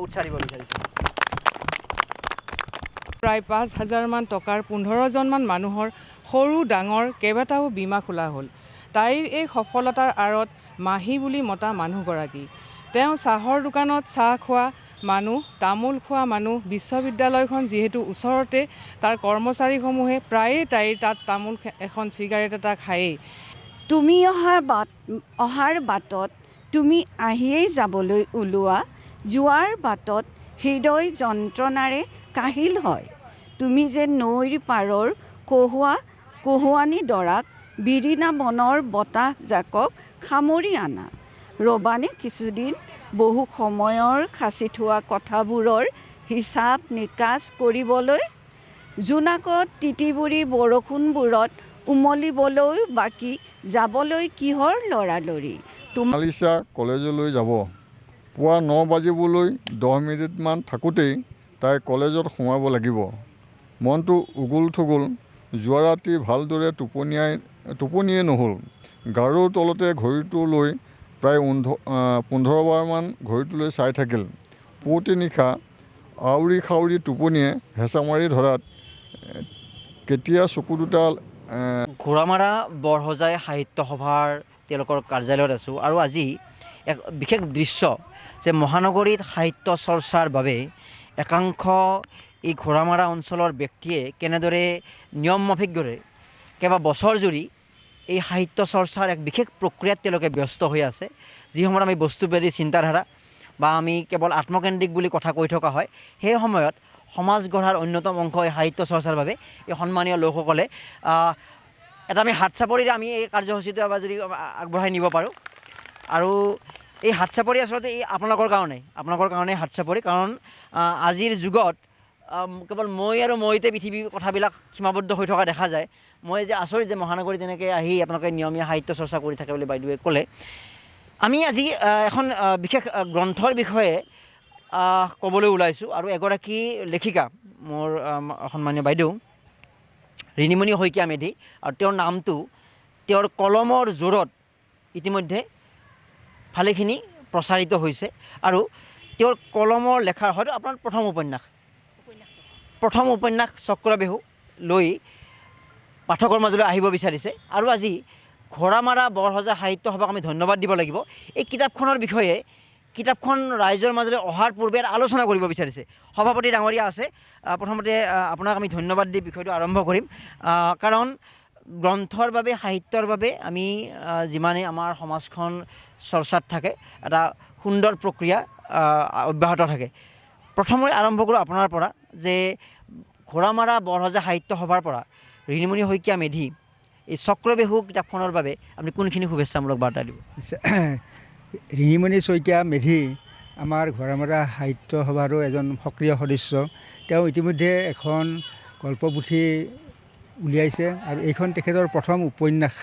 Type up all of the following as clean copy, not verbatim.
উৎসাহ দিব বিচাৰিছোঁ। প্ৰায় 5,000 মান টকাৰ 15জনমান মানুহৰ সৰু ডাঙৰ কেইবাটাও বীমা খোলা হ'ল। তাইৰ এই সফলতাৰ আঁৰত মাহী বুলি মতা মানুহগৰাকী। তেওঁ চাহৰ দোকানত চাহ খোৱা মানুহ, তামোল খোৱা মানুহ, বিশ্ববিদ্যালয়খন যিহেতু ওচৰতে, তাৰ কৰ্মচাৰীসমূহে প্ৰায়েই তাইৰ তাত তামোল এখন চিগাৰেট এটা খায়েই। তুমি অহাৰ বাটত তুমি আহিয়েই যাবলৈ ওলোৱা, যোৱাৰ বাটত হৃদয় যন্ত্ৰণাৰে কাহিল হয়। তুমি যে নৈৰ পাৰৰ কহুৱানী দৰাক বিৰিণা বনৰ বতাহ জাকক সামৰি আনা। ৰবানে কিছুদিন বহু সময়ৰ সাঁচি থোৱা কথাবোৰৰ হিচাপ নিকাচ কৰিবলৈ, জোনাকত তিতিবুৰি বৰষুণবোৰত উমলিবলৈ বাকী যাবলৈ কিহৰ লৰালৰি। আলিচা কলেজলৈ যাব। পুৱা 9 বাজিবলৈ 10 মিনিটমান থাকোঁতেই তাই কলেজত সোমাব লাগিব। মনটো উগুল থুগুল। যোৱা ৰাতি ভালদৰে টোপনিয়ে নহ'ল। গাৰুৰ তলতে ঘড়ীটো লৈ প্ৰায় 15 বাৰমান ঘড়ীটোলৈ চাই থাকিল। পুৱতি নিশা আউৰি খাউৰি টোপনিয়ে হেঁচা মাৰি ধৰাত কেতিয়া চকু দুটা ঘোঁৰামাৰা বৰহজাই সাহিত্য সভাৰ তেওঁলোকৰ কাৰ্যালয়ত আছোঁ আৰু আজি এক বিশেষ দৃশ্য যে মহানগৰীত সাহিত্য চৰ্চাৰ বাবে একাংশ এই ঘোঁৰামাৰা অঞ্চলৰ ব্যক্তিয়ে কেনেদৰে নিয়মমাফিকভাৱে কেইবা বছৰ জুৰি এই সাহিত্য চৰ্চাৰ এক বিশেষ প্ৰক্ৰিয়াত তেওঁলোকে ব্যস্ত হৈ আছে। যি সময়ত আমি বস্তুবাদী চিন্তাধাৰা বা আমি কেৱল আত্মকেন্দ্ৰিক বুলি কথা কৈ থকা হয়, সেই সময়ত সমাজ গঢ়াৰ অন্যতম অংশ এই সাহিত্য চৰ্চাৰ বাবে এই সন্মানীয় লোকসকলে এটা আমি হাত চাপৰিৰে আমি এই কাৰ্যসূচীটো এবাৰ যদি আগবঢ়াই নিব পাৰোঁ। আৰু এই হাত চাপৰি আচলতে এই আপোনালোকৰ কাৰণে হাত চাপৰি, কাৰণ আজিৰ যুগত কেৱল মই আৰু মইতে পৃথিৱীৰ কথাবিলাক সীমাবদ্ধ হৈ থকা দেখা যায়। মই যে আচৰিত যে মহানগৰীত তেনেকৈ আহি আপোনালোকে নিয়মীয়া সাহিত্য চৰ্চা কৰি থাকে বুলি বাইদেৱে ক'লে। আমি আজি এখন বিশেষ গ্ৰন্থৰ বিষয়ে ক'বলৈ ওলাইছোঁ আৰু এগৰাকী লেখিকা মোৰ সন্মানীয় বাইদেউ ৰিণিমণি শইকীয়া মেধি, আৰু তেওঁৰ নামটো তেওঁৰ কলমৰ জোৰত ইতিমধ্যে ভালেখিনি প্ৰচাৰিত হৈছে। আৰু তেওঁৰ কলমৰ লেখাৰ হয়তো আপোনাৰ প্ৰথম উপন্যাস চক্ৰবেহু লৈ পাঠকৰ মাজলৈ আহিব বিচাৰিছে। আৰু আজি ঘোঁৰামাৰা বৰহজা সাহিত্য সভাক আমি ধন্যবাদ দিব লাগিব। এই কিতাপখনৰ বিষয়ে কিতাপখন ৰাইজৰ মাজলৈ অহাৰ পূৰ্বে আলোচনা কৰিব বিচাৰিছে। সভাপতি ডাঙৰীয়া আছে। প্ৰথমতে আপোনাক আমি ধন্যবাদ দি বিষয়টো আৰম্ভ কৰিম, কাৰণ গ্ৰন্থৰ বাবে সাহিত্যৰ বাবে আমি যিমানে আমাৰ সমাজখন চৰ্চাত থাকে এটা সুন্দৰ প্ৰক্ৰিয়া অব্যাহত থাকে। প্ৰথমে আৰম্ভ কৰোঁ আপোনাৰ পৰা যে ঘোঁৰামাৰা বৰহজা সাহিত্য সভাৰ পৰা ৰিণিমণি শইকীয়া মেধি এই চক্ৰবেহু কিতাপখনৰ বাবে আপুনি কোনখিনি শুভেচ্ছামূলক বাৰ্তা দিব? ৰিণিমণি শইকীয়া মেধি আমাৰ ঘোঁৰামাৰা সাহিত্য সভাৰো এজন সক্ৰিয় সদস্য। তেওঁ ইতিমধ্যে এখন গল্পপুথি উলিয়াইছে আৰু এইখন তেখেতৰ প্ৰথম উপন্যাস।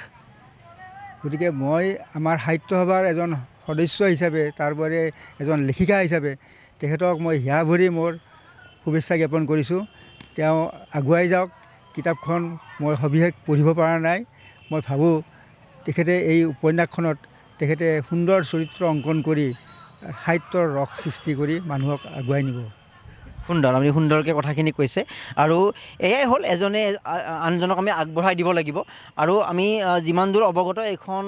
গতিকে মই আমাৰ সাহিত্য সভাৰ এজন সদস্য হিচাপে, তাৰপৰা এজন লেখিকা হিচাপে তেখেতক মই হিয়া ভৰি মোৰ শুভেচ্ছা জ্ঞাপন কৰিছোঁ। তেওঁ আগুৱাই যাওক। কিতাপখন মই সবিশেষ পঢ়িব পৰা নাই। মই ভাবোঁ তেখেতে এই উপন্যাসখনত তেখেতে সুন্দৰ চৰিত্ৰ অংকন কৰি সাহিত্যৰ ৰস সৃষ্টি কৰি মানুহক আগুৱাই নিব। সুন্দৰ, আপুনি সুন্দৰকৈ কথাখিনি কৈছে। আৰু এয়াই হ'ল এজনে আনজনক আমি আগবঢ়াই দিব লাগিব। আৰু আমি যিমান দূৰ অৱগত এইখন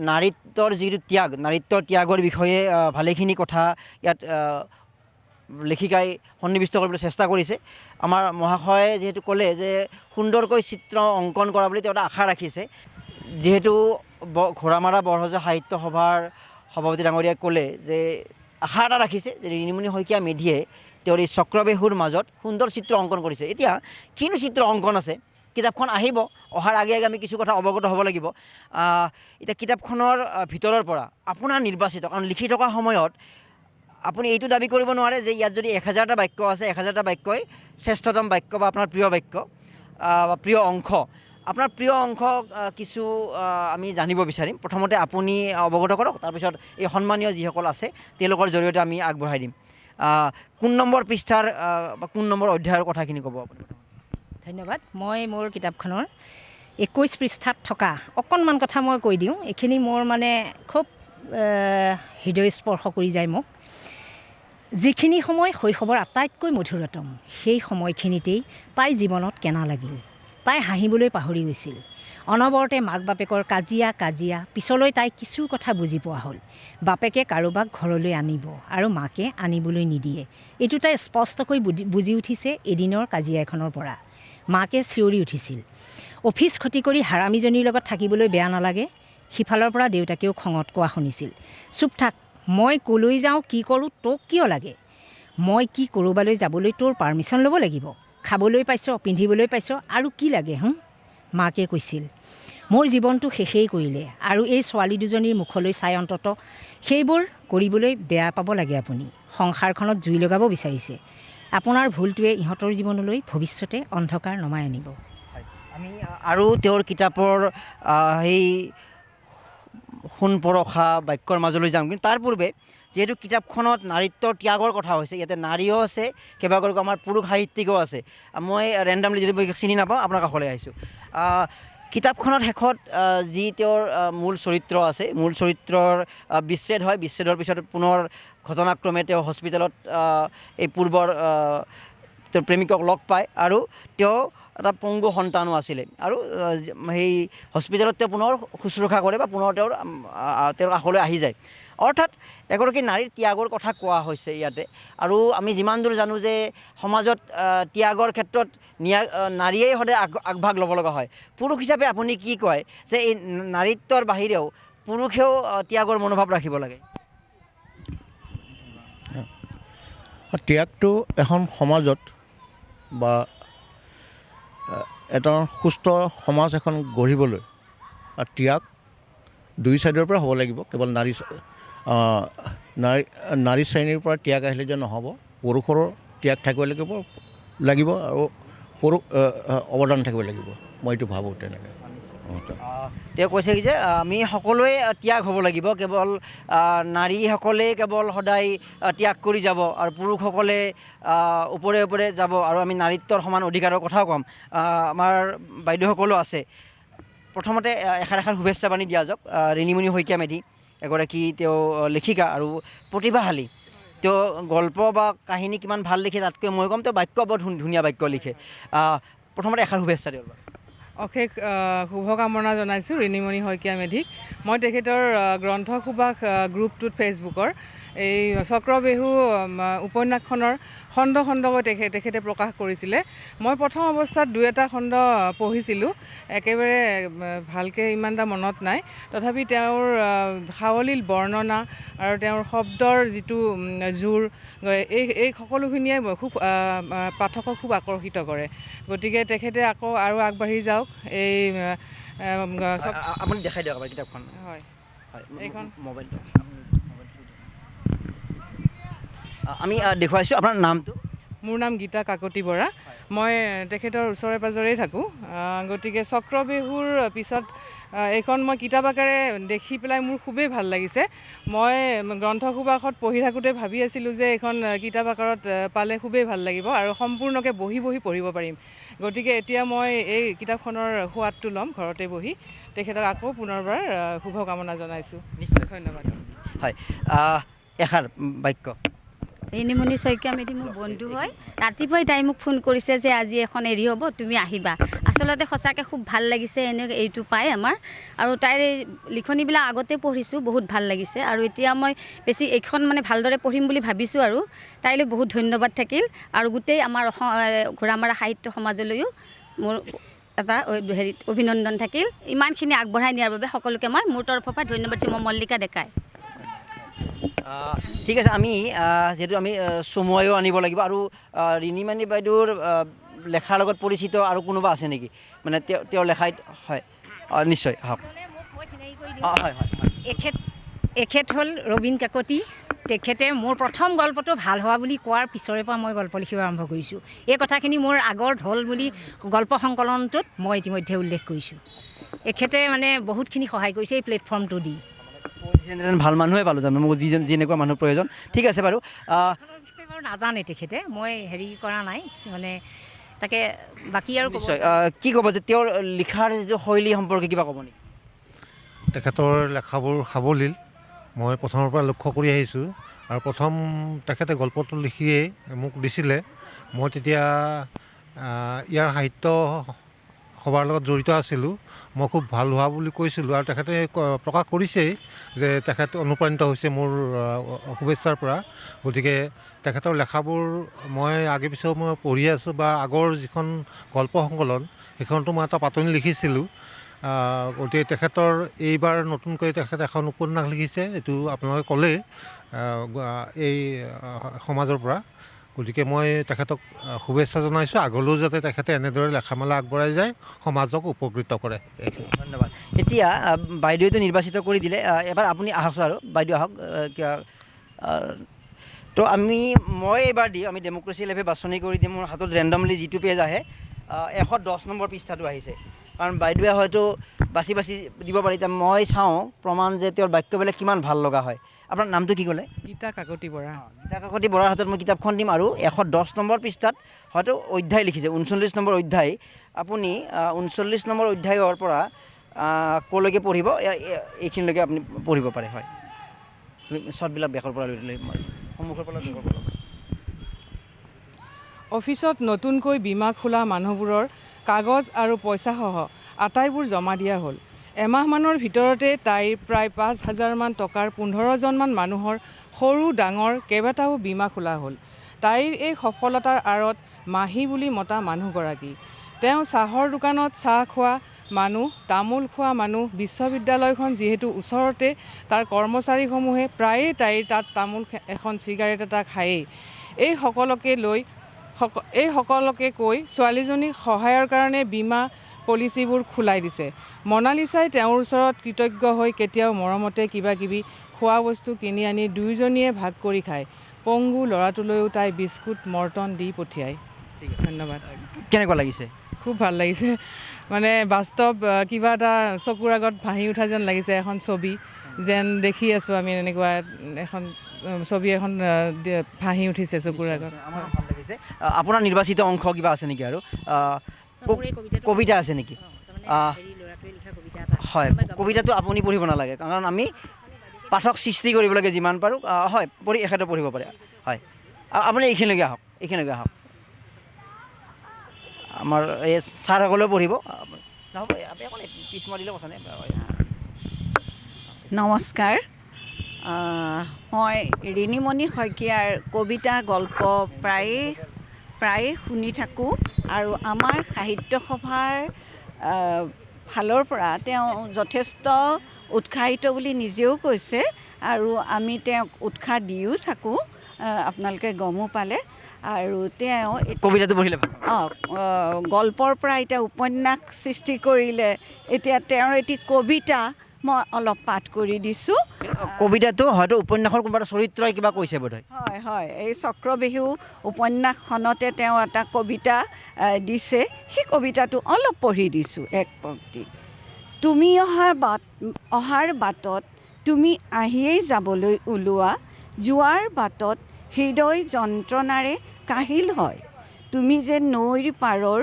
নাৰীত্বৰ যিটো ত্যাগ, নাৰীত্বৰ ত্যাগৰ বিষয়ে ভালেখিনি কথা ইয়াত লেখিকাই সন্নিৱিষ্ট কৰিবলৈ চেষ্টা কৰিছে। আমাৰ মহাশয়ে যিহেতু ক'লে যে সুন্দৰকৈ চিত্ৰ অংকন কৰা বুলি তেওঁ এটা আশা ৰাখিছে। যিহেতু ঘোঁৰামাৰা বৰহজা সাহিত্য সভাৰ সভাপতি ডাঙৰীয়াই ক'লে যে আশা এটা ৰাখিছে যে ৰিণিমণি শইকীয়া মেধিয়ে তেওঁৰ এই চক্ৰবেহুৰ মাজত সুন্দৰ চিত্ৰ অংকন কৰিছে। এতিয়া কিনো চিত্ৰ অংকন আছে, কিতাপখন আহিব, অহাৰ আগে আগে আমি কিছু কথা অৱগত হ'ব লাগিব। এতিয়া কিতাপখনৰ ভিতৰৰ পৰা আপোনাৰ নিৰ্বাচিত, কাৰণ লিখি থকা সময়ত আপুনি এইটো দাবী কৰিব নোৱাৰে যে ইয়াত যদি 1000টা বাক্য আছে, 1000টা বাক্যই শ্ৰেষ্ঠতম বাক্য বা আপোনাৰ প্ৰিয় বাক্য বা প্ৰিয় অংশ। আপোনাৰ প্ৰিয় অংশ কিছু আমি জানিব বিচাৰিম। প্ৰথমতে আপুনি অৱগত কৰক, তাৰপিছত এই সন্মানীয় যিসকল আছে তেওঁলোকৰ জৰিয়তে আমি আগবঢ়াই দিম। কোন নম্বৰ পৃষ্ঠাৰ বা কোন নম্বৰ অধ্যায়ৰ কথাখিনি ক'ব আপুনি? ধন্যবাদ। মই মোৰ কিতাপখনৰ 21 পৃষ্ঠাত থকা অকণমান কথা মই কৈ দিওঁ। এইখিনি মোৰ মানে খুব হৃদয়স্পৰ্শ কৰি যায় মোক। যিখিনি সময় শৈশৱৰ আটাইতকৈ মধুৰতম, সেই সময়খিনিতেই তাই জীৱনত কেনা লাগিল। তাই হাঁহিবলৈ পাহৰি গৈছিল। অনবৰতে মাক বাপেকৰ কাজিয়া পিছলৈ তাই কিছু কথা বুজি পোৱা হ'ল। বাপেকে কাৰোবাক ঘৰলৈ আনিব আৰু মাকে আনিবলৈ নিদিয়ে। এইটো তাই স্পষ্টকৈ বুজি উঠিছে এদিনৰ কাজিয়া এখনৰ পৰা। মাকে চিঞৰি উঠিছিল, অফিচ ক্ষতি কৰি হাৰামীজনীৰ লগত থাকিবলৈ বেয়া নালাগে। সিফালৰ পৰা দেউতাকেও খঙত কোৱা শুনিছিল, চুপ থাক, মই ক'লৈ যাওঁ কি কৰোঁ তোক কিয় লাগে? মই কি ক'ৰবালৈ যাবলৈ তোৰ পাৰ্মিশ্যন ল'ব লাগিব? খাবলৈ পাইছ, পিন্ধিবলৈ পাইছ, আৰু কি লাগে? মাকে কৈছিল, মোৰ জীৱনটো শেষেই কৰিলে আৰু এই ছোৱালী দুজনীৰ মুখলৈ চাই অন্ততঃ সেইবোৰ কৰিবলৈ বেয়া পাব লাগে। আপুনি সংসাৰখনত জুই লগাব বিচাৰিছে। আপোনাৰ ভুলটোৱে ইহঁতৰ জীৱনলৈ ভৱিষ্যতে অন্ধকাৰ নমাই আনিব। আমি আৰু তেওঁৰ কিতাপৰ সেই সোণপৰশা বাক্যৰ মাজলৈ যাম, কিন্তু তাৰ পূৰ্বে যিহেতু কিতাপখনত নাৰীত্বৰ ত্যাগৰ কথা হৈছে, ইয়াতে নাৰীও আছে, কেইবাগৰাকীও আমাৰ পুৰুষ সাহিত্যিকো আছে। মই ৰেণ্ডামলি যদি চিনি নাপাওঁ আপোনাৰ কাষলৈ আহিছোঁ। কিতাপখনত শেষত যি তেওঁৰ মূল চৰিত্ৰ আছে, মূল চৰিত্ৰৰ বিচ্ছেদ হয়। বিচ্ছেদৰ পিছত পুনৰ ঘটনাক্ৰমে তেওঁ হস্পিটেলত এই পূৰ্বৰ তেওঁৰ প্ৰেমিকক লগ পায় আৰু তেওঁ এটা পংগু সন্তানো আছিলে আৰু সেই হস্পিটেলত তেওঁ পুনৰ শুশ্ৰূষা কৰে বা পুনৰ তেওঁৰ কাষলৈ আহি যায়। অৰ্থাৎ এগৰাকী নাৰীৰ ত্যাগৰ কথা কোৱা হৈছে ইয়াতে। আৰু আমি যিমান দূৰ জানো যে সমাজত ত্যাগৰ ক্ষেত্ৰত নাৰীয়েই সদায় আগভাগ ল'ব লগা হয়। পুৰুষ হিচাপে আপুনি কি কয় যে এই নাৰীত্বৰ বাহিৰেও পুৰুষেও ত্যাগৰ মনোভাৱ ৰাখিব লাগে? ত্যাগটো এখন সমাজত বা এটা সুস্থ সমাজ এখন গঢ়িবলৈ ত্যাগ দুই ছাইডৰ পৰা হ'ব লাগিব। কেৱল নাৰী শ্ৰেণীৰ পৰা ত্যাগ আহিলে যে নহ'ব, পুৰুষৰো ত্যাগ থাকিব লাগিব আৰু পুৰুষ অৱদান থাকিব লাগিব। মই এইটো ভাবোঁ তেনেকৈ। তেওঁ কৈছে যে আমি সকলোৱে ত্যাগ হ'ব লাগিব, কেৱল নাৰীসকলেই কেৱল সদায় ত্যাগ কৰি যাব আৰু পুৰুষসকলে ওপৰে ওপৰে যাব আৰু আমি নাৰীত্বৰ সমান অধিকাৰৰ কথাও ক'ম। আমাৰ বাইদেউসকলো আছে। প্ৰথমতে এষাৰ শুভেচ্ছা বাণী দিয়া যাওক। ৰিণিমণি শইকীয়া মেধি এগৰাকী তেওঁ লেখিকা আৰু প্ৰতিভাশালী। তেওঁ গল্প বা কাহিনী কিমান ভাল লিখে তাতকৈ মই ক'ম, তেওঁ বাক্য বৰ ধুনীয়া বাক্য লিখে। প্ৰথমতে এষাৰ শুভেচ্ছা দিয়ক। অশেষ শুভকামনা জনাইছোঁ ৰিণিমণি শইকীয়া মেধিক। মই তেখেতৰ গ্ৰন্থ সুবাস গ্ৰুপটোত ফেচবুকৰ এই চক্ৰবেহু উপন্যাসখনৰ খণ্ড খণ্ডকৈ তেখেতে প্ৰকাশ কৰিছিলে। মই প্ৰথম অৱস্থাত 2-এটা খণ্ড পঢ়িছিলোঁ, একেবাৰে ভালকৈ ইমান এটা মনত নাই। তথাপি তেওঁৰ সাৱলীল বৰ্ণনা আৰু তেওঁৰ শব্দৰ যিটো জোৰ, এই সকলোখিনিয়ে খুব পাঠকক খুব আকৰ্ষিত কৰে। গতিকে তেখেতে আকৌ আৰু আগবাঢ়ি যাওক। এই আপুনি দেখাই দিয়ক আমাৰ কিতাপখন। হয়, এইখন মোবাইলটো আমি দেখুৱাইছোঁ। আপোনাৰ নামটো? মোৰ নাম গীতা কাকতি বৰা। মই তেখেতৰ ওচৰে পাজৰেই থাকোঁ। গতিকে চক্ৰবেহুৰ পিছত এইখন মই কিতাপ আকাৰে দেখি পেলাই মোৰ খুবেই ভাল লাগিছে। মই গ্ৰন্থ সুবাসত পঢ়ি থাকোঁতে ভাবি আছিলোঁ যে এইখন কিতাপ আকাৰত পালে খুবেই ভাল লাগিব আৰু সম্পূৰ্ণকৈ বহি পঢ়িব পাৰিম। গতিকে এতিয়া মই এই কিতাপখনৰ সোৱাদটো ল'ম ঘৰতে বহি। তেখেতক আকৌ পুনৰবাৰ শুভকামনা জনাইছোঁ। নিশ্চয়, ধন্যবাদ। হয়, এষাৰ বাক্য। ৰিণিমণি শইকীয়া মেধি মোৰ বন্ধু হয়। ৰাতিপুৱাই তাই মোক ফোন কৰিছে যে আজি এখন হেৰি হ'ব, তুমি আহিবা। আচলতে সঁচাকৈ খুব ভাল লাগিছে এইটো পাই আমাৰ। আৰু তাইৰ লিখনিবিলাক আগতে পঢ়িছোঁ, বহুত ভাল লাগিছে। আৰু এতিয়া মই বেছি এইখন ভালদৰে পঢ়িম বুলি ভাবিছোঁ। আৰু তাইলৈ বহুত ধন্যবাদ থাকিল আৰু গোটেই আমাৰ ঘোঁৰামৰা সাহিত্য সমাজলৈও মোৰ এটা অভিনন্দন থাকিল। ইমানখিনি আগবঢ়াই নিয়াৰ বাবে সকলোকে মই মোৰ তৰফৰ পৰা ধন্যবাদ দিছোঁ। মই মল্লিকা ডেকাই। ঠিক আছে, আমি যিহেতু আমি চমুৱাইও আনিব লাগিব আৰু ৰিণিমণি বাইদেউৰ লেখাৰ লগত পৰিচিত আৰু কোনোবা আছে নেকি? তেওঁৰ লেখাই? হয়, নিশ্চয় আহক। হয় হয়, এখেত হ'ল ৰবীন কাকতি। তেখেতে মোৰ প্ৰথম গল্পটো ভাল হোৱা বুলি কোৱাৰ পিছৰে পৰা মই গল্প লিখিব আৰম্ভ কৰিছোঁ। এই কথাখিনি মোৰ আগৰ ঢল বুলি গল্প সংকলনটোত মই ইতিমধ্যে উল্লেখ কৰিছোঁ। এখেতে বহুতখিনি সহায় কৰিছে এই প্লেটফৰ্মটো দি। ভাল মানুহে পালোঁ তাৰমানে, মোক যেনেকুৱা মানুহ প্ৰয়োজন। ঠিক আছে বাৰু। বাৰু নাজানে তেখেতে, মই হেৰি কৰা নাই তাকে বাকী আৰু নিশ্চয়। কি ক'ব যে তেওঁৰ লিখাৰ যিটো শৈলী সম্পৰ্কে কিবা ক'ব নেকি? তেখেতৰ লেখাবোৰ সাৱলীল। মই প্ৰথমৰ পৰা লক্ষ্য কৰি আহিছোঁ আৰু প্ৰথম তেখেতে গল্পটো লিখিয়েই মোক দিছিলে। মই তেতিয়া ইয়াৰ সাহিত্য সভাৰ লগত জড়িত আছিলোঁ। মই খুব ভাল হোৱা বুলি কৈছিলোঁ আৰু তেখেতে প্ৰকাশ কৰিছেই যে তেখেত অনুপ্ৰাণিত হৈছে মোৰ শুভেচ্ছাৰ পৰা। গতিকে তেখেতৰ লেখাবোৰ মই আগে পিছেও মই পঢ়ি আছোঁ বা আগৰ যিখন গল্প সংকলন সেইখনতো মই এটা পাতনি লিখিছিলোঁ। গতিকে তেখেতৰ এইবাৰ নতুনকৈ তেখেতে এখন উপন্যাস লিখিছে, এইটো আপোনালোকে ক'লেই এই সমাজৰ পৰা। গতিকে মই তেখেতক শুভেচ্ছা জনাইছোঁ, আগলৈও যাতে তেখেতে এনেদৰে লেখামেলা আগবঢ়াই যায়, সমাজক উপকৃত কৰে। ধন্যবাদ। এতিয়া বাইদেউতো নিৰ্বাচিত কৰি দিলে, এবাৰ আপুনি আহকচোন আৰু বাইদেউ আহক কিবা। তো মই এইবাৰ দিম, আমি ডেম'ক্ৰেচি লাইভে বাছনি কৰি দিম। মোৰ হাতত ৰেণ্ডমলি যিটো পেজ আহে 110 নম্বৰ পৃষ্ঠাটো আহিছে, কাৰণ বাইদেৱে হয়তো বাছি দিব পাৰি। এতিয়া মই চাওঁ প্ৰমাণ যে তেওঁৰ বাক্যবিলাক কিমান ভাল লগা হয়। আপোনাৰ নামটো কি ক'লে? গীতা কাকতি বৰা। গীতা কাকতি বৰাৰ হাতত মই কিতাপখন দিম আৰু 110 নম্বৰ পৃষ্ঠাত হয়তো অধ্যায় লিখিছে, 39 নম্বৰ অধ্যায়। আপুনি 39 নম্বৰ অধ্যায়ৰ পৰা ক'লৈকে পঢ়িব, এইখিনিলৈকে আপুনি পঢ়িব পাৰে। হয়, শ্বৰ্টবিলাক বেকৰ পৰা লৈ সন্মুখৰ পৰা বেকৰ পৰা। অফিচত নতুনকৈ বীমা খোলা মানুহবোৰৰ কাগজ আৰু পইচাসহ আটাইবোৰ জমা দিয়া হ'ল। এমাহমানৰ ভিতৰতে তাইৰ প্ৰায় 5,000মান টকাৰ 15জনমান মানুহৰ সৰু ডাঙৰ কেইবাটাও বীমা খোলা হ'ল। তাইৰ এই সফলতাৰ আঁৰত মাহী বুলি মতা মানুহগৰাকী। তেওঁ চাহৰ দোকানত চাহ খোৱা মানুহ, তামোল খোৱা মানুহ, বিশ্ববিদ্যালয়খন যিহেতু ওচৰতে, তাৰ কৰ্মচাৰীসমূহে প্ৰায়ে তাইৰ তাত তামোল এখন চিগাৰেট এটা খায়েই। এই সকলোকে কৈ ছোৱালীজনীক সহায়ৰ কাৰণে বীমা পলিচিবোৰ খোলাই দিছে। মনালিছাই তেওঁৰ ওচৰত কৃতজ্ঞ হৈ কেতিয়াও মৰমতে কিবাকিবি খোৱা বস্তু কিনি আনি দুয়োজনীয়ে ভাগ কৰি খায়। পংগু ল'ৰাটোলৈও তাই বিস্কুট মৰ্টন দি পঠিয়ায়। ঠিক আছে, ধন্যবাদ। কেনেকুৱা লাগিছে? খুব ভাল লাগিছে, মানে বাস্তৱ কিবা এটা চকুৰ আগত ভাহি উঠা যেন লাগিছে। এখন ছবি যেন দেখি আছোঁ আমি, এনেকুৱা এখন ছবি এখন ভাহি উঠিছে চকুৰ আগত। ভাল লাগিছে। আপোনাৰ নিৰ্বাচিত অংশ কিবা আছে নেকি আৰু কবিতা আছে নেকি? হয়, কবিতাটো আপুনি পঢ়িব নালাগে, কাৰণ আমি পাঠক সৃষ্টি কৰিব লাগে যিমান পাৰোঁ। হয়, এখেতে পঢ়িব পাৰে। হয়, আপুনি এইখিনিলৈকে আহক, আমাৰ এই ছাৰসকলেও পঢ়িব। নহ'ব, পিছমৰা দিলেও কথা নাই। নমস্কাৰ, মই ৰিণীমণি শইকীয়াৰ কবিতা গল্প প্ৰায়ে শুনি থাকোঁ আৰু আমাৰ সাহিত্য সভাৰ ফালৰ পৰা তেওঁ যথেষ্ট উৎসাহিত বুলি নিজেও কৈছে আৰু আমি তেওঁক উৎসাহ দিও থাকোঁ, আপোনালোকে গমো পালে। আৰু তেওঁ কবিতাটো পঢ়িলে গল্পৰ পৰা এতিয়া উপন্যাস সৃষ্টি কৰিলে। এতিয়া তেওঁৰ এটি কবিতা মই অলপ পাঠ কৰি দিছোঁ। কবিতাটো হয়তো উপন্যাসৰ কোনোবা এটা চৰিত্ৰই কিবা কৈছে বোধহয়। হয়, এই চক্ৰবেহু উপন্যাসখনতে তেওঁ এটা কবিতা দিছে। সেই কবিতাটো অলপ পঢ়ি দিছোঁ, এক পংক্তি। তুমি অহাৰ বাটত তুমি আহিয়েই যাবলৈ ওলোৱা, যোৱাৰ বাটত হৃদয় যন্ত্ৰণাৰে কাহিল হয়। তুমি যে নৈৰ পাৰৰ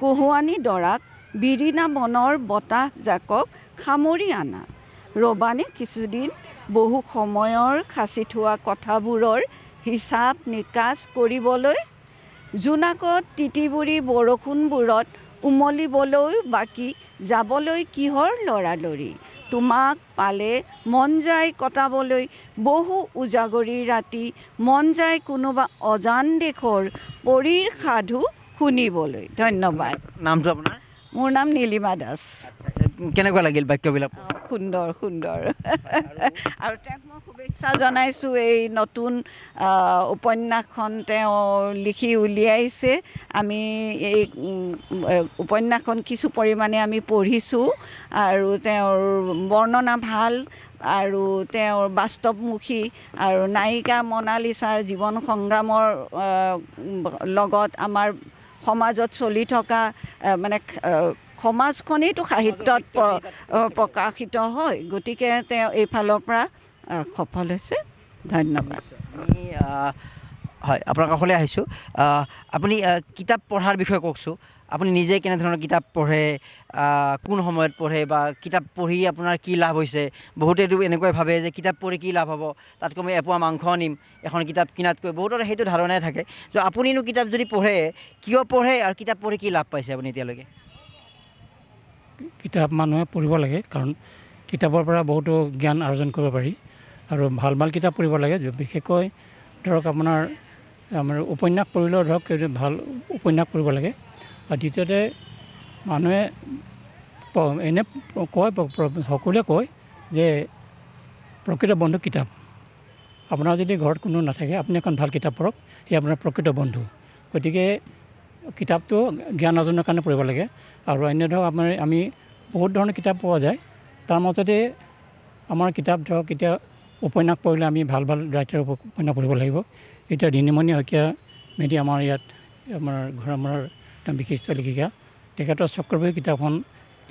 কহুৱানী দৰাক, বিৰিণা বনৰ বতাহ জাকক সামৰি আনা। ৰবানে কিছুদিন বহু সময়ৰ সাঁচি থোৱা কথাবোৰৰ হিচাপ নিকাচ কৰিবলৈ, জোনাকত তিতিবুৰি বৰষুণবোৰত উমলিবলৈ, বাকী যাবলৈ কিহৰ লৰালৰি। তোমাক পালে মন যায় কটাবলৈ বহু উজাগৰি ৰাতি, মন যায় কোনোবা অজান দেশৰ পৰীৰ সাধু শুনিবলৈ। ধন্যবাদ। নামটো আপোনাৰ? মোৰ নাম নীলিমা দাস। কেনেকুৱা লাগিল বাক্যবিলাক? সুন্দৰ আৰু তেওঁক মই শুভেচ্ছা জনাইছোঁ। এই নতুন উপন্যাসখন তেওঁ লিখি উলিয়াইছে। আমি এই উপন্যাসখন কিছু পৰিমাণে আমি পঢ়িছোঁ আৰু তেওঁৰ বৰ্ণনা ভাল আৰু তেওঁৰ বাস্তৱমুখী আৰু নায়িকা মনালিছাৰ জীৱন সংগ্ৰামৰ লগত আমাৰ সমাজত চলি থকা মানে সমাজখনেইতো সাহিত্যত প্ৰকাশিত হয়। গতিকে তেওঁ এইফালৰ পৰা সফল হৈছে। ধন্যবাদ। হয় আপোনাৰ কাষলৈ আহিছোঁ আপুনি কিতাপ পঢ়াৰ বিষয়ে কওকচোন আপুনি নিজে কেনেধৰণৰ কিতাপ পঢ়ে কোন সময়ত পঢ়ে বা কিতাপ পঢ়ি আপোনাৰ কি লাভ হৈছে বহুতেতো এনেকৈ ভাবে যে কিতাপ পঢ়ি কি লাভ হ'ব তাতকৈ মই এপোৱা মাংস আনিম এখন কিতাপ কিনাতকৈ বহুতৰ সেইটো ধাৰণাই থাকে যে আপুনিনো কিতাপ যদি পঢ়ে কিয় পঢ়ে আৰু কিতাপ পঢ়ি কি লাভ পাইছে আপুনি এতিয়ালৈকে কিতাপ মানুহে পঢ়িব লাগে কাৰণ কিতাপৰ পৰা বহুতো জ্ঞান অৰ্জন কৰিব পাৰি আৰু ভাল ভাল কিতাপ পঢ়িব লাগে বিশেষকৈ ধৰক আমাৰ উপন্যাস পঢ়িলেও ধৰক ভাল উপন্যাস পঢ়িব লাগে আৰু দ্বিতীয়তে মানুহে এনে কয় সকলোৱে কয় যে প্ৰকৃত বন্ধু কিতাপ আপোনাৰ যদি ঘৰত কোনো নাথাকে আপুনি এখন ভাল কিতাপ পঢ়ক সি আপোনাৰ প্ৰকৃত বন্ধু গতিকে কিতাপটো জ্ঞান অৰ্জনৰ কাৰণে পঢ়িব লাগে আৰু অন্য ধৰক আমি বহুত ধৰণৰ কিতাপ পোৱা যায় তাৰ মাজতে আমাৰ কিতাপ ধৰক এতিয়া উপন্যাস পঢ়িলে আমি ভাল ভাল ৰাইটাৰৰ উপন্যাস পঢ়িব লাগিব এতিয়া ঋণিমণি শইকীয়া মেধি আমাৰ ইয়াত আমাৰ ঘৰামৰাৰ বিশিষ্ট লেখিকা তেখেতৰ চক্ৰবেহী কিতাপখন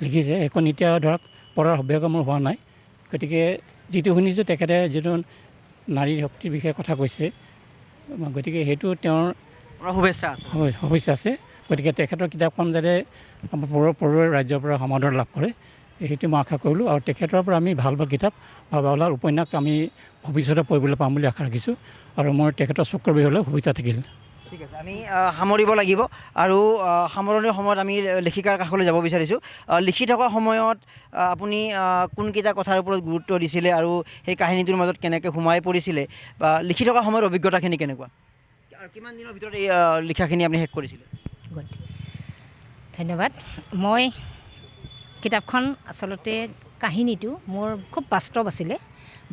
লিখিছে সেইখন এতিয়া ধৰক পঢ়াৰ সৌভাগ্য মোৰ হোৱা নাই গতিকে যিটো শুনিছোঁ তেখেতে যিটো নাৰী শক্তিৰ বিষয়ে কথা কৈছে গতিকে সেইটো তেওঁৰ শুভেচ্ছা আছে শুভেচ্ছা আছে গতিকে তেখেতৰ কিতাপখন যাতে আমাৰ পৰুৱা ৰাজ্যৰ পৰা সমাদৰ লাভ কৰে সেইটো মই আশা কৰিলোঁ আৰু তেখেতৰ পৰা আমি ভাল ভাল কিতাপ বা ভাল ভাল উপন্যাস আমি ভৱিষ্যতে পঢ়িবলৈ পাম বুলি আশা ৰাখিছোঁ আৰু মই তেখেতৰ চক্ৰবেহীলৈ শুভেচ্ছা থাকিল ঠিক আছে আমি সামৰিব লাগিব আৰু সামৰণিৰ সময়ত আমি লেখিকাৰ কাষলৈ যাব বিচাৰিছোঁ লিখি থকা সময়ত আপুনি কোনকেইটা কথাৰ ওপৰত গুৰুত্ব দিছিলে আৰু সেই কাহিনীটোৰ মাজত কেনেকৈ সোমাই পৰিছিলে বা লিখি থকা সময়ৰ অভিজ্ঞতাখিনি কেনেকুৱা আৰু কিমান দিনৰ ভিতৰত এই লিখাখিনি আপুনি শেষ কৰিছিলে গুড ধন্যবাদ মই কিতাপখন আচলতে কাহিনীটো মোৰ খুব বাস্তৱ আছিলে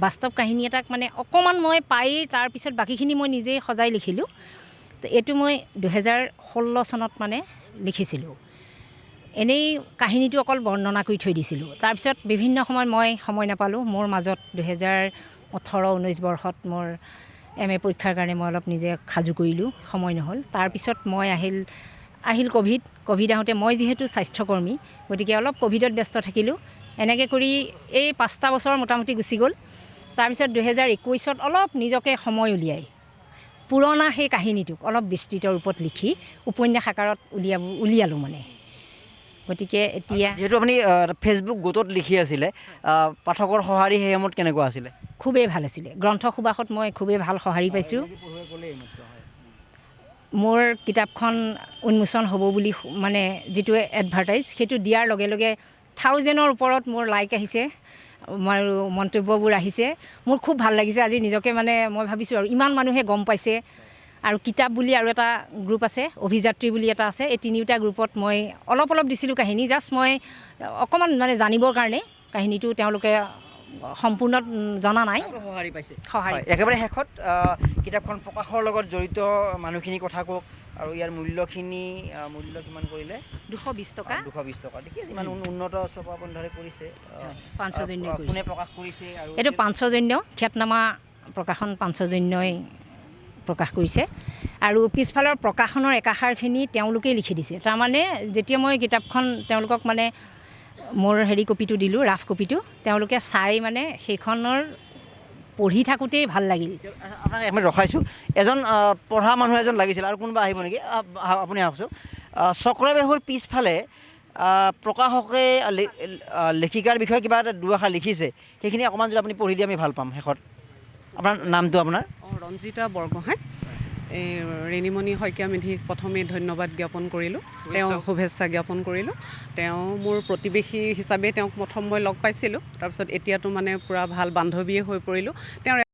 বাস্তৱ কাহিনী এটাক মানে অকণমান মই পাই তাৰপিছত বাকীখিনি মই নিজেই সজাই লিখিলোঁ এইটো মই 2016 চনত মানে লিখিছিলোঁ এনেই কাহিনীটো অকল বৰ্ণনা কৰি থৈ দিছিলোঁ তাৰপিছত বিভিন্ন সময়ত মই সময় নাপালোঁ মোৰ মাজত 2018-19 বৰ্ষত মোৰ MA পৰীক্ষাৰ কাৰণে মই অলপ নিজে সাজু কৰিলোঁ সময় নহ'ল তাৰপিছত মই আহিল ক'ভিড আহোঁতে মই যিহেতু স্বাস্থ্যকৰ্মী গতিকে অলপ ক'ভিডত ব্যস্ত থাকিলোঁ এনেকৈ কৰি এই 5টা বছৰ মোটামুটি গুচি গ'ল তাৰপিছত 2021ত অলপ নিজকে সময় উলিয়াই পুৰণা সেই কাহিনীটোক অলপ বিস্তৃত ৰূপত লিখি উপন্যাস আকাৰত উলিয়ালোঁ মানে গতিকে এতিয়া যিহেতু আপুনি ফেচবুক গোটত লিখি আছিলে পাঠকৰ সঁহাৰি সেই সময়ত কেনেকুৱা আছিলে খুবেই ভাল আছিলে গ্ৰন্থ সুবাসত মই খুবেই ভাল সঁহাৰি পাইছোঁ মোৰ কিতাপখন উন্মোচন হ'ব বুলি মানে যিটো এডভাৰটাইজ সেইটো দিয়াৰ লগে লগে 1000ৰ ওপৰত মোৰ লাইক আহিছে আৰু মন্তব্যবোৰ আহিছে মোৰ খুব ভাল লাগিছে আজি নিজকে মানে মই ভাবিছোঁ আৰু ইমান মানুহে গম পাইছে আৰু কিতাপ বুলি আৰু এটা গ্ৰুপ আছে অভিযাত্ৰী বুলি এটা আছে এই তিনিটা গ্ৰুপত মই অলপ দিছিলোঁ কাহিনী জাষ্ট মই অকণমান মানে জানিবৰ কাৰণে কাহিনীটো তেওঁলোকে সম্পূৰ্ণ জনা নাই সঁহাৰি একেবাৰে শেষত কিতাপখন প্ৰকাশৰ লগত জড়িত মানুহখিনি কথা কওক আৰু ইয়াৰ মূল্য কিমান কৰিলে 220 টকা দেখি ইমান উন্নত ছপাবন্ধৰে কৰিছে পাঞ্চজন্য কোনে প্ৰকাশ কৰিছে আৰু এইটো পাঞ্চজন্য খ্যাতনামা প্ৰকাশন পাঞ্চজন্যই প্ৰকাশ কৰিছে আৰু পিছফালৰ প্ৰকাশনৰ একাষাৰখিনি তেওঁলোকেই লিখি দিছে তাৰমানে যেতিয়া মই কিতাপখন তেওঁলোকক মানে মোৰ কপিটো দিলোঁ ৰাফ কপিটো তেওঁলোকে চাই মানে সেইখনৰ পঢ়ি থাকোঁতেই ভাল লাগিল আপোনাক আমি ৰখাইছোঁ এজন পঢ়া মানুহ এজন লাগিছিল আৰু কোনোবা আহিব নেকি আপুনি আহকচোন চক্ৰবেহুৰ পিছফালে প্ৰকাশকে লেখিকাৰ বিষয়ে কিবা এটা দুআষাৰ লিখিছে সেইখিনি অকণমান যদি আপুনি পঢ়ি দিয়ে আমি ভাল পাম শেষত আপোনাৰ নামটো আপোনাৰ ৰঞ্জিতা বৰগোহাঁই এই ঋণিমণি শইকীয়া মেধিক প্ৰথমে ধন্যবাদ জ্ঞাপন কৰিলোঁ তেওঁ শুভেচ্ছা জ্ঞাপন কৰিলোঁ তেওঁ মোৰ প্ৰতিবেশী হিচাপে তেওঁক প্ৰথম মই লগ পাইছিলোঁ তাৰপিছত এতিয়াতো মানে পূৰা ভাল বান্ধৱীয়ে হৈ পৰিলোঁ তেওঁৰ